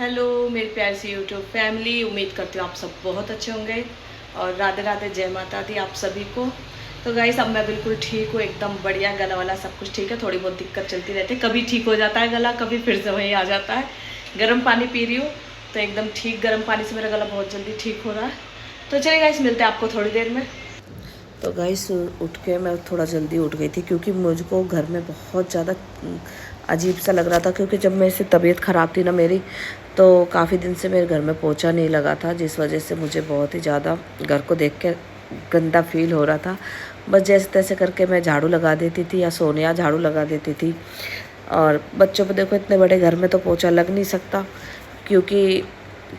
Hello मेरे प्यार से यूट्यूब फैमिली, उम्मीद करती हूँ आप सब बहुत अच्छे होंगे। और राधे राधे, जय माता दी आप सभी को। तो गाइस, अब मैं बिल्कुल ठीक हूँ, एकदम बढ़िया, गला वाला सब कुछ ठीक है। थोड़ी बहुत दिक्कत चलती रहती है, कभी ठीक हो जाता है गला, कभी फिर से वहीं आ जाता है। गर्म पानी पी रही हूँ तो एकदम ठीक, गर्म पानी से मेरा गला बहुत जल्दी ठीक हो रहा है। तो चलिए गाइस, मिलते हैं आपको थोड़ी देर में। तो गाइस, उठ के मैं थोड़ा जल्दी उठ गई थी क्योंकि मुझको घर में बहुत ज़्यादा अजीब सा लग रहा था। क्योंकि जब मेरे से तबीयत ख़राब थी ना मेरी, तो काफ़ी दिन से मेरे घर में पोछा नहीं लगा था, जिस वजह से मुझे बहुत ही ज़्यादा घर को देख के गंदा फील हो रहा था। बस जैसे तैसे करके मैं झाड़ू लगा देती थी या सोनिया झाड़ू लगा देती थी। और बच्चों को देखो, इतने बड़े घर में तो पोछा लग नहीं सकता क्योंकि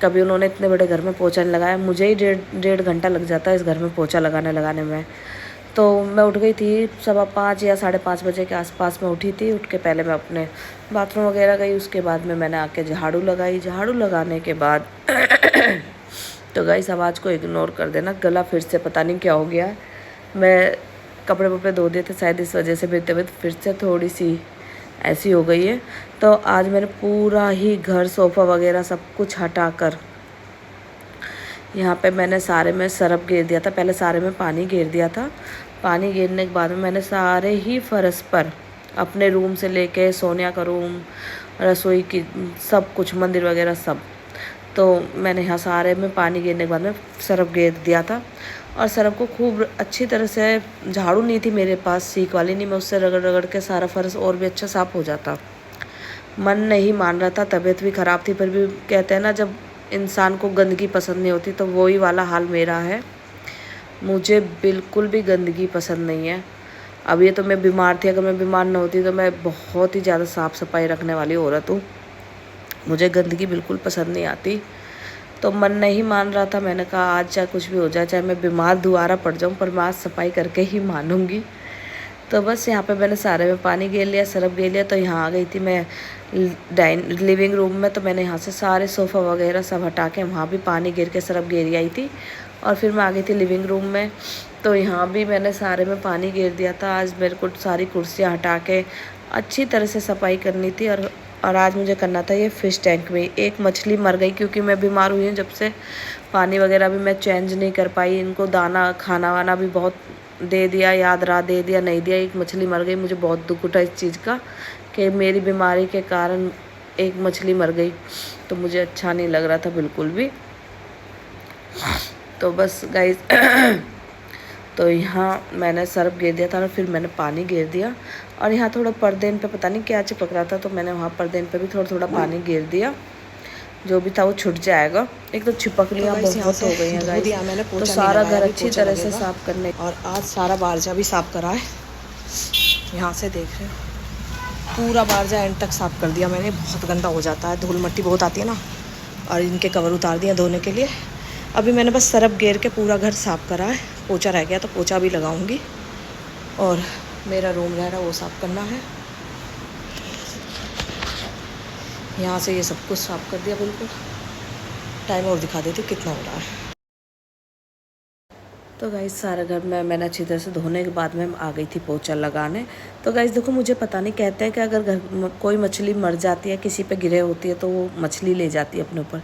कभी उन्होंने इतने बड़े घर में पोछा नहीं लगाया। मुझे ही डेढ़ घंटा लग जाता है इस घर में पोछा लगाने में। तो मैं उठ गई थी 5:15 या 5:30 बजे के आसपास में उठी थी। उठ के पहले मैं अपने बाथरूम वगैरह गई, उसके बाद में मैंने आके झाड़ू लगाई। झाड़ू लगाने के बाद तो गाइस, आवाज़ को इग्नोर कर देना, गला फिर से पता नहीं क्या हो गया है। मैं कपड़े वपड़े धो दिए थे शायद, इस वजह से मेरी तबीयत फिर से थोड़ी सी ऐसी हो गई है। तो आज मैंने पूरा ही घर, सोफ़ा वगैरह सब कुछ हटाकर यहाँ पे मैंने सारे में सरफ घेर दिया था। पहले सारे में पानी घेर दिया था। पानी घेरने के बाद में मैंने सारे ही फर्श पर, अपने रूम से लेके सोनिया का रूम, रसोई की, सब कुछ, मंदिर वगैरह सब, तो मैंने यहाँ सारे में पानी घेरने के बाद में सरफ घेर दिया था। और सरफ को खूब अच्छी तरह से, झाड़ू नहीं थी मेरे पास, सीख वाली नहीं, मैं उससे रगड़ रगड़ के सारा फर्श और भी अच्छा साफ़ हो जाता। मन नहीं मान रहा था, तबीयत भी ख़राब थी, पर भी कहते हैं ना, जब इंसान को गंदगी पसंद नहीं होती, तो वही वाला हाल मेरा है। मुझे बिल्कुल भी गंदगी पसंद नहीं है। अब ये तो मैं बीमार थी, अगर मैं बीमार ना होती तो मैं बहुत ही ज़्यादा साफ़ सफाई रखने वाली औरत हूँ। मुझे गंदगी बिल्कुल पसंद नहीं आती। तो मन नहीं मान रहा था, मैंने कहा आज चाहे कुछ भी हो जाए, चाहे मैं बीमार दोबारा पड़ जाऊँ, पर मैं आज सफाई करके ही मानूंगी। तो बस यहाँ पे मैंने सारे में पानी घेर लिया, सरफ घेर लिया। तो यहाँ आ गई थी मैं लिविंग रूम में। तो मैंने यहाँ से सारे सोफ़ा वगैरह सब हटा के वहाँ भी पानी घेर के सरफ घेरी आई थी। और फिर मैं आ गई थी लिविंग रूम में। तो यहाँ भी मैंने सारे में पानी घेर दिया था। आज मेरे को सारी कुर्सियाँ हटा के अच्छी तरह से सफाई करनी थी। और आज मुझे करना था ये फ़िश टैंक में। एक मछली मर गई क्योंकि मैं बीमार हुई हूँ जब से, पानी वगैरह भी मैं चेंज नहीं कर पाई। इनको दाना खाना वाना भी बहुत दे दिया, याद रहा दे दिया, नहीं दिया, एक मछली मर गई। मुझे बहुत दुख उठा इस चीज़ का कि मेरी बीमारी के कारण एक मछली मर गई। तो मुझे अच्छा नहीं लग रहा था बिल्कुल भी। तो बस गाइस तो यहाँ मैंने सर्फ घेर दिया था और फिर मैंने पानी घेर दिया। और यहाँ थोड़ा पर्देन पे पता नहीं क्या चिपक रहा था, तो मैंने वहाँ पर्देन पे भी थोड़ा थोड़ा पानी घेर दिया। जो भी था वो छूट जाएगा। एक तो चिपक लिया, बहुत हो गई है गाइस। तो सारा घर अच्छी तरह से साफ करने, और आज सारा बारजा भी साफ करा है। यहाँ से देख रहे हो, पूरा बारजा एंड तक साफ कर दिया मैंने। बहुत गंदा हो जाता है, धूल मिट्टी बहुत आती है ना। और इनके कवर उतार दिया धोने के लिए। अभी मैंने बस सरफ घेर के पूरा घर साफ करा है। पोछा रह गया तो पोछा भी लगाऊंगी। और मेरा रूम रह रहा वो साफ करना है। यहाँ से ये सब कुछ साफ कर दिया बिल्कुल। टाइम और दिखा देती हूँ कितना हो रहा है। तो गाइस, सारा घर में मैंने अच्छी तरह से धोने के बाद में आ गई थी पोछा लगाने। तो गाइस देखो, मुझे पता नहीं, कहते हैं कि अगर घर कोई मछली मर जाती है, किसी पे गिरे होती है, तो वो मछली ले जाती है अपने ऊपर।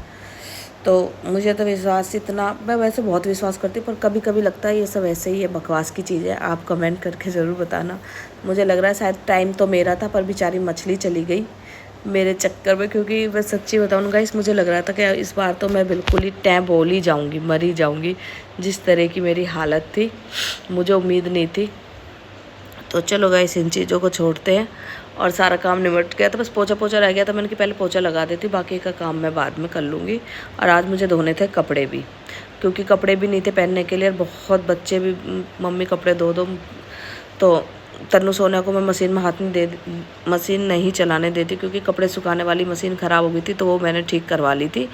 तो मुझे तो विश्वास इतना, मैं वैसे बहुत विश्वास करती हूँ, पर कभी कभी लगता है ये सब ऐसे ही है, बकवास की चीज़ है। आप कमेंट करके ज़रूर बताना। मुझे लग रहा है शायद टाइम तो मेरा था, पर बेचारी मछली चली गई मेरे चक्कर में। क्योंकि मैं सच्ची बताऊँ गाइस, मुझे लग रहा था कि इस बार तो मैं बिल्कुल ही टैं बोल ही जाऊँगी, मर ही जाऊँगी। जिस तरह की मेरी हालत थी, मुझे उम्मीद नहीं थी। तो चलो गाइस, इन चीज़ों को छोड़ते हैं। और सारा काम निपट गया, तो बस पोछा पोछा रह गया था। मैंने कि पहले पोछा लगा देती, बाकी का काम मैं बाद में कर लूँगी। और आज मुझे धोने थे कपड़े भी, क्योंकि कपड़े भी नहीं थे पहनने के लिए। और बहुत बच्चे भी, मम्मी कपड़े धो दो। तो तन्नू सोनिया को मैं मशीन नहीं चलाने देती, क्योंकि कपड़े सुखाने वाली मशीन ख़राब हो गई थी, तो वो मैंने ठीक करवा ली थी।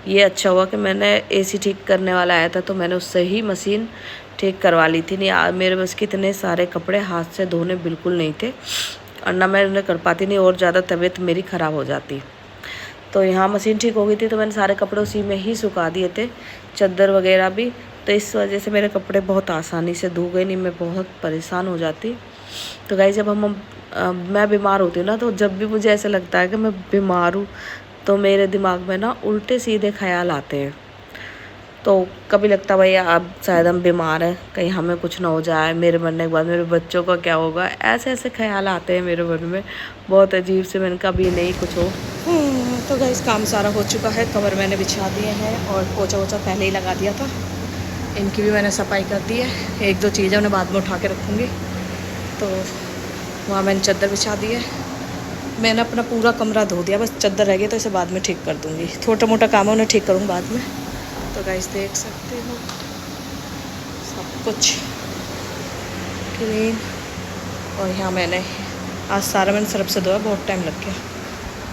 ये अच्छा हुआ कि मैंने एसी ठीक करने वाला आया था, तो मैंने उससे ही मशीन ठीक करवा ली थी। नहीं, मेरे बस के इतने सारे कपड़े हाथ से धोने बिल्कुल नहीं थे, और ना मैं उन्हें कर पाती, नहीं और ज़्यादा तबीयत मेरी ख़राब हो जाती। तो यहाँ मशीन ठीक हो गई थी, तो मैंने सारे कपड़े उसी में ही सुखा दिए थे, चादर वगैरह भी। तो इस वजह से मेरे कपड़े बहुत आसानी से धो गए, नहीं मैं बहुत परेशान हो जाती। तो गाइस, जब मैं बीमार होती हूँ ना, तो जब भी मुझे ऐसा लगता है कि मैं बीमार हूँ, तो मेरे दिमाग में ना उल्टे सीधे ख्याल आते हैं। तो कभी लगता भैया अब शायद हम बीमार हैं, कहीं हमें कुछ ना हो जाए, मेरे मरने के बाद मेरे बच्चों का क्या होगा, ऐसे ऐसे ख्याल आते हैं मेरे मन में, बहुत अजीब से। मैंने कभी नहीं कुछ हो। तो गाइस काम सारा हो चुका है, कवर मैंने बिछा दिए हैं और पोछा वोछा पहले ही लगा दिया था। इनकी भी मैंने सफाई कर दी है, एक दो चीज़ें उन्हें बाद में उठा के रखूँगी। तो वहाँ मैंने चादर बिछा दी है। मैंने अपना पूरा कमरा धो दिया, बस चादर रह गई तो इसे बाद में ठीक कर दूँगी। छोटा मोटा काम है उन्हें ठीक करूँगी बाद में। तो गाइस देख सकते हो सब कुछ क्लीन। और यहाँ मैंने आज सारा मैंने सर्फ से धोया, बहुत टाइम लग गया।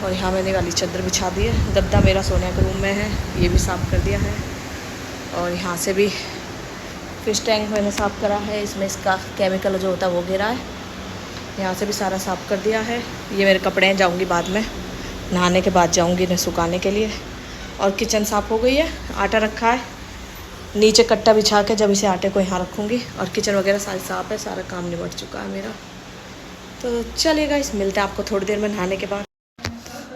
और यहाँ मैंने वाली चादर बिछा दी है। गद्दा मेरा सोने के रूम में है, ये भी साफ़ कर दिया है। और यहाँ से भी फिश टैंक मैंने साफ़ करा है, इसमें इसका केमिकल जो होता है वो गिरा है। यहाँ से भी सारा साफ़ कर दिया है। ये मेरे कपड़े हैं, जाऊँगी बाद में, नहाने के बाद जाऊँगी इन्हें सुखाने के लिए। और किचन साफ़ हो गई है, आटा रखा है नीचे कट्टा बिछा के, जब इसे आटे को यहाँ रखूँगी। और किचन वगैरह सारी साफ़ है, सारा काम निपट चुका है मेरा। तो चलिए गाइस मिलते हैं आपको थोड़ी देर में नहाने के बाद।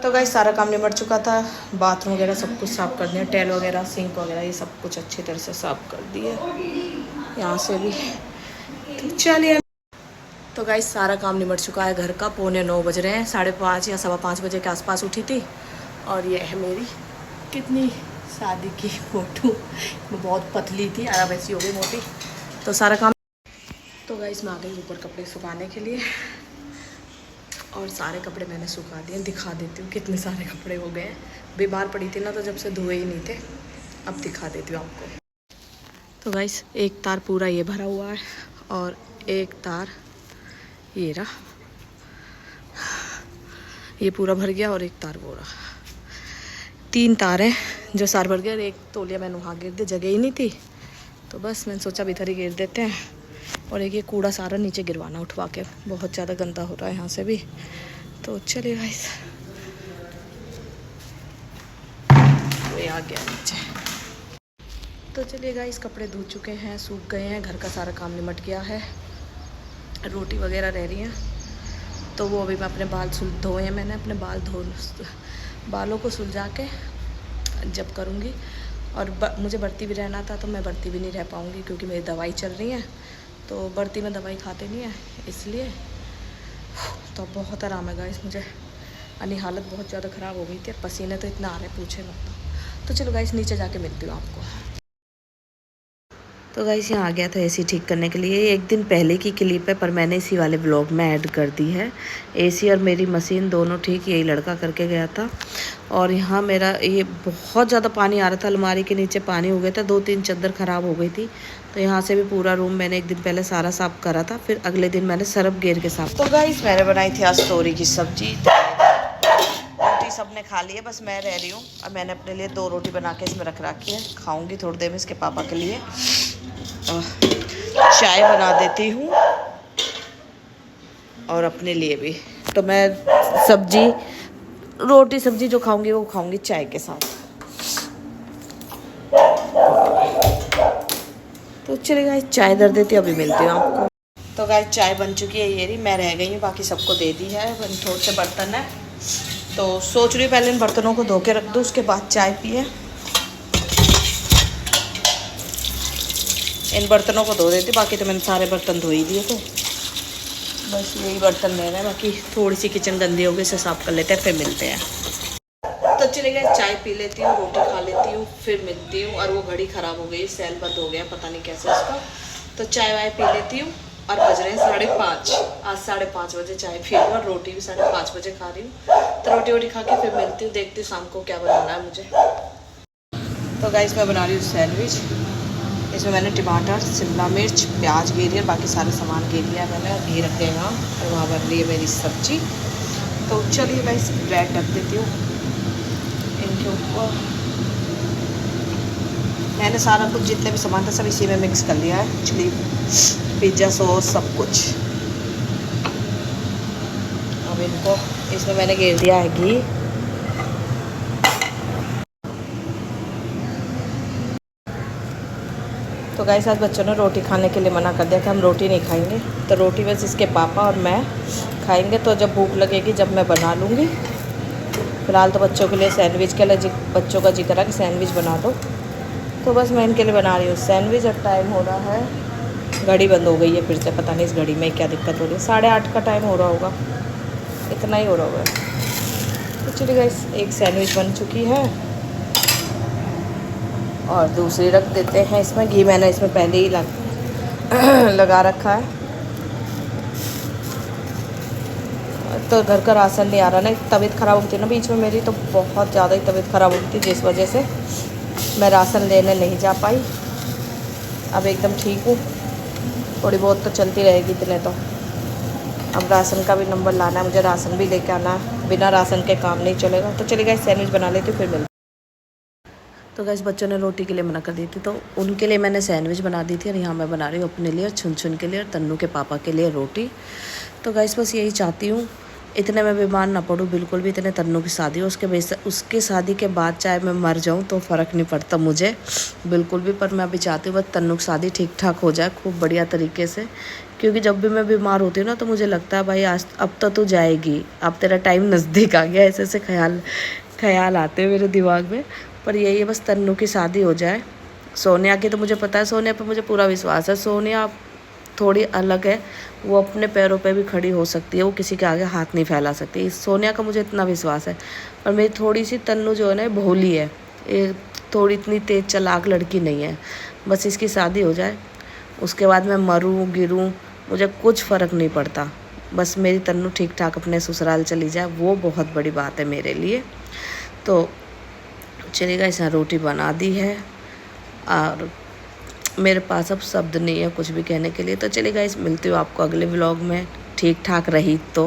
तो गाइस सारा काम निपट चुका था, बाथरूम वगैरह सब कुछ साफ़ कर दिया, टाइल वगैरह सिंक वगैरह ये सब कुछ अच्छी तरह से साफ़ कर दिया, यहाँ से भी। तो चलिए, तो गाइस सारा काम निपट चुका है घर का। 9:15 बज रहे हैं, 5:30 या 5:15 बजे के आसपास उठी थी। और ये है मेरी कितनी शादी की फ़ोटो, बहुत पतली थी, अब ऐसी हो गई मोटी। तो सारा काम, तो गाइस मैं आ गई ऊपर कपड़े सुखाने के लिए। और सारे कपड़े मैंने सुखा दिए, दिखा देती हूँ कितने सारे कपड़े हो गए हैं। बीमार पड़ी थी ना तो जब से धोए ही नहीं थे, अब दिखा देती हूँ आपको। तो गाइस एक तार पूरा ये भरा हुआ है और एक तार ये रहा, ये पूरा भर गया और एक तार वो रहा। 3 तार हैं जो सार भर गया। एक तौलिया मैंने वहाँ गिर दिया, जगह ही नहीं थी, तो बस मैंने सोचा इधर ही गिर देते हैं। और एक ये कूड़ा सारा नीचे गिरवाना उठवा के, बहुत ज़्यादा गंदा हो रहा है यहाँ से भी। तो चलिए गाइस, ये आ गया नीचे। तो चलिए गाइस कपड़े धो चुके हैं, सूख गए हैं, घर का सारा काम निपट गया है। रोटी वगैरह रह रही हैं, तो वो अभी मैं अपने बाल धोए हैं, मैंने अपने बालों को सुलझा के जब करूँगी। और मुझे बढ़ती भी रहना था, तो मैं बढ़ती भी नहीं रह पाऊँगी क्योंकि मेरी दवाई चल रही है, तो बढ़ती में दवाई खाते नहीं है इसलिए। तो बहुत आराम है गाइस मुझे, यानी हालत बहुत ज़्यादा ख़राब हो गई थी, पसीने तो इतना आ रहे पूछे मत। तो चलो गाइस नीचे जाके मिलती हूँ आपको। तो गाइस यहाँ आ गया था एसी ठीक करने के लिए। एक दिन पहले की क्लिप है पर मैंने इसी वाले ब्लॉग में ऐड कर दी है। एसी और मेरी मशीन दोनों ठीक यही लड़का करके गया था। और यहाँ मेरा ये बहुत ज़्यादा पानी आ रहा था, अलमारी के नीचे पानी हो गया था, 2-3 चादर ख़राब हो गई थी। तो यहाँ से भी पूरा रूम मैंने एक दिन पहले सारा साफ़ करा था, फिर अगले दिन मैंने सरफ गेर के साफ़। तो गाइस मैंने बनाई थी आज तोरी की सब्जी। रोटी सबने खा ली है, बस मैं रह रही हूँ। और मैंने अपने लिए 2 रोटी बना के इसमें रख रखी है, खाऊँगी थोड़ी देर में इसके पापा के लिए। चाय बना देती हूँ और अपने लिए भी। तो मैं सब्जी, रोटी सब्जी जो खाऊंगी वो खाऊंगी चाय के साथ। तो चलिए गाइस चाय दर देती हूँ, अभी मिलती हूँ आपको। तो गाइस चाय बन चुकी है, ये रही, मैं रह गई हूँ, बाकी सबको दे दी है। थोड़े से बर्तन है, तो सोच रही हूँ पहले इन बर्तनों को धो के रख दूँ, उसके बाद चाय पिए। इन बर्तनों को धो देती, बाकी तो मैंने सारे बर्तन धो ही दिए थे, बस यही बर्तन रह रहे हैं। बाकी थोड़ी सी किचन गंदी हो गई, इसे साफ़ कर लेते हैं, फिर मिलते हैं। तो चले गए, चाय पी लेती हूँ, रोटी खा लेती हूँ, फिर मिलती हूँ। और वो घड़ी ख़राब हो गई, सेल बंद हो गया, पता नहीं कैसे उसका। तो चाय वाय पी लेती हूँ। और बज रहे हैं 5:30। आज 5:30 बजे चाय पी रही हूँ और रोटी भी 5:30 बजे खा रही हूँ। तो रोटी वोटी खा के फिर मिलती हूँ, देखती हूँ शाम को क्या बनाना है मुझे। तो गाइस मैं बना रही हूँ सैंडविच। इसमें मैंने टमाटर, शिमला मिर्च, प्याज घेरी और बाकी सारे सामान घेर लिया है मैंने। घी रखे हैं यहाँ, और वहाँ बन रही है मेरी सब्जी। तो चलिए गाइस ब्रेड रख देती हूँ इनके ऊपर। मैंने सारा कुछ जितने भी सामान था सब इसी में मिक्स कर लिया है, चिली, पिज़्ज़ा सॉस, सब कुछ। अब इनको इसमें मैंने घेर दिया है घी। तो गाइस आज बच्चों ने रोटी खाने के लिए मना कर दिया कि हम रोटी नहीं खाएंगे, तो रोटी बस इसके पापा और मैं खाएंगे। तो जब भूख लगेगी जब मैं बना लूँगी, फ़िलहाल तो बच्चों के लिए सैंडविच के लिए बच्चों का जी करा कि सैंडविच बना दो, तो बस मैं इनके लिए बना रही हूँ सैंडविच। और टाइम हो रहा है, घड़ी बंद हो गई है फिर से, पता नहीं इस घड़ी में क्या दिक्कत हो रही है। 8:30 का टाइम हो रहा होगा, इतना ही हो रहा होगा। तो चलिए गाइस, एक सैंडविच बन चुकी है और दूसरी रख देते हैं। इसमें घी मैंने इसमें पहले ही लगा रखा है। तो घर का राशन नहीं आ रहा ना, तबीयत ख़राब होती है ना बीच में मेरी, तो बहुत ज़्यादा ही तबीयत ख़राब होती थी, जिस वजह से मैं राशन लेने नहीं जा पाई। अब एकदम ठीक हूँ, थोड़ी बहुत तो चलती रहेगी इतने तो। अब राशन का भी नंबर लाना है मुझे, राशन भी लेके आना है, बिना राशन के काम नहीं चलेगा। तो चलिए गाइस, सैंडविच बना लेती हूँ, फिर मिलते। तो गाइस, बच्चों ने रोटी के लिए मना कर दी थी, तो उनके लिए मैंने सैंडविच बना दी थी, और यहाँ मैं बना रही हूँ अपने लिए और छुन के लिए और तन्नू के पापा के लिए रोटी। तो गाइस, बस यही चाहती हूँ, इतने मैं बीमार ना पड़ूँ बिल्कुल भी। इतने तन्नू की शादी हो, उसके शादी के बाद चाहे मैं मर जाऊँ तो फ़र्क नहीं पड़ता मुझे बिल्कुल भी। पर मैं अभी चाहती हूँ बस तन्नू की शादी ठीक ठाक हो जाए खूब बढ़िया तरीके से, क्योंकि जब भी मैं बीमार होती हूँ ना तो मुझे लगता है भाई आज अब तो तू जाएगी, अब तेरा टाइम नज़दीक आ गया, ऐसे ख्याल आते हैं मेरे दिमाग में। पर यही है, बस तन्नू की शादी हो जाए। सोनिया की तो मुझे पता है, सोनिया पे मुझे पूरा विश्वास है। सोनिया थोड़ी अलग है, वो अपने पैरों पे भी खड़ी हो सकती है, वो किसी के आगे हाथ नहीं फैला सकती। सोनिया का मुझे इतना विश्वास है। और मेरी थोड़ी सी तन्नू जो है ना, भोली है, ये थोड़ी इतनी तेज़ चालाक लड़की नहीं है। बस इसकी शादी हो जाए, उसके बाद मैं मरूँ गिरूँ मुझे कुछ फ़र्क नहीं पड़ता। बस मेरी तन्नू ठीक ठाक अपने ससुराल चली जाए, वो बहुत बड़ी बात है मेरे लिए। तो चलिए गाइस, रोटी बना दी है और मेरे पास अब शब्द नहीं है कुछ भी कहने के लिए। तो चलिए गाइस, मिलती हूँ आपको अगले व्लॉग में, ठीक ठाक रही तो।